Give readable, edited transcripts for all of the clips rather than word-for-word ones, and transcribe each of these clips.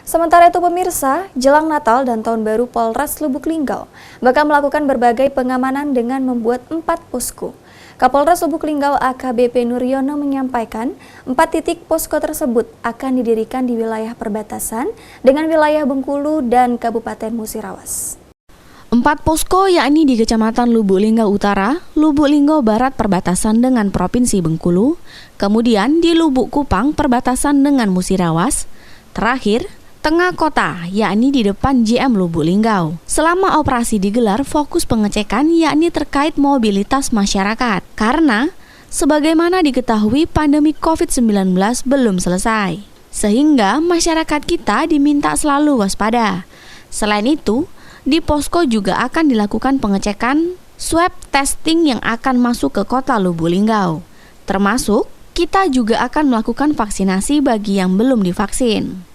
Sementara itu pemirsa, jelang Natal dan Tahun Baru Polres Lubuk Linggau bakal melakukan berbagai pengamanan dengan membuat 4 posko. Kapolres Lubuk Linggau AKBP Nuryono menyampaikan 4 titik posko tersebut akan didirikan di wilayah perbatasan dengan wilayah Bengkulu dan Kabupaten Musirawas. 4 posko yakni di Kecamatan Lubuk Linggau Utara, Lubuk Linggau Barat perbatasan dengan Provinsi Bengkulu, kemudian di Lubuk Kupang perbatasan dengan Musirawas, terakhir tengah kota, yakni di depan JM Lubuk Linggau. Selama operasi digelar, fokus pengecekan yakni terkait mobilitas masyarakat. Karena, sebagaimana diketahui pandemi COVID-19 belum selesai. Sehingga masyarakat kita diminta selalu waspada. Selain itu, di posko juga akan dilakukan pengecekan swab testing yang akan masuk ke kota Lubuk Linggau. Termasuk, kita juga akan melakukan vaksinasi bagi yang belum divaksin.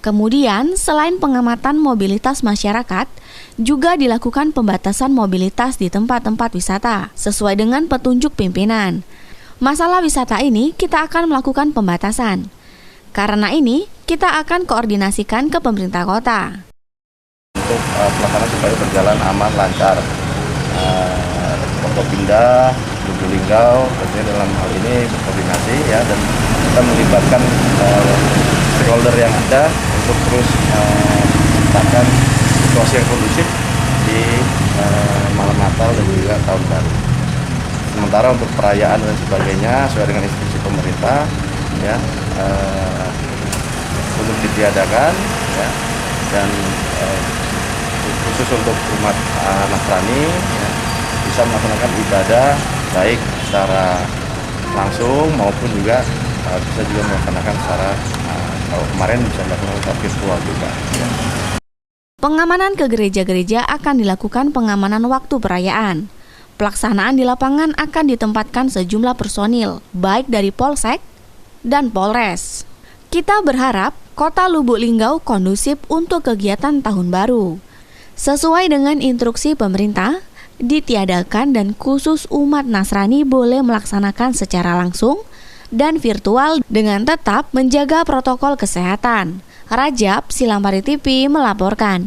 Kemudian, selain pengamatan mobilitas masyarakat, juga dilakukan pembatasan mobilitas di tempat-tempat wisata, sesuai dengan petunjuk pimpinan. Masalah wisata ini, kita akan melakukan pembatasan. Karena ini, kita akan koordinasikan ke pemerintah kota. Untuk pelaksanaan supaya berjalan aman, lancar. Forkopimda, Lubuk Linggau, tentunya dalam hal ini berkoordinasi ya, dan kita melibatkan stakeholder yang ada untuk terus menciptakan situasi yang kondusif di malam Natal dan juga Tahun Baru. Sementara untuk perayaan dan sebagainya sesuai dengan instruksi pemerintah ya, untuk ditiadakan ya, dan khusus untuk umat Nasrani ya, bisa melaksanakan ibadah baik secara langsung maupun juga bisa juga melaksanakan secara kalau kemarin bisa melakukan virtual juga. Ya. Pengamanan ke gereja-gereja akan dilakukan pengamanan waktu perayaan. Pelaksanaan di lapangan akan ditempatkan sejumlah personil, baik dari Polsek dan Polres. Kita berharap Kota Lubuk Linggau kondusif untuk kegiatan Tahun Baru. Sesuai dengan instruksi pemerintah, ditiadakan dan khusus umat Nasrani boleh melaksanakan secara langsung dan virtual dengan tetap menjaga protokol kesehatan. Rajab, Silampari TV melaporkan.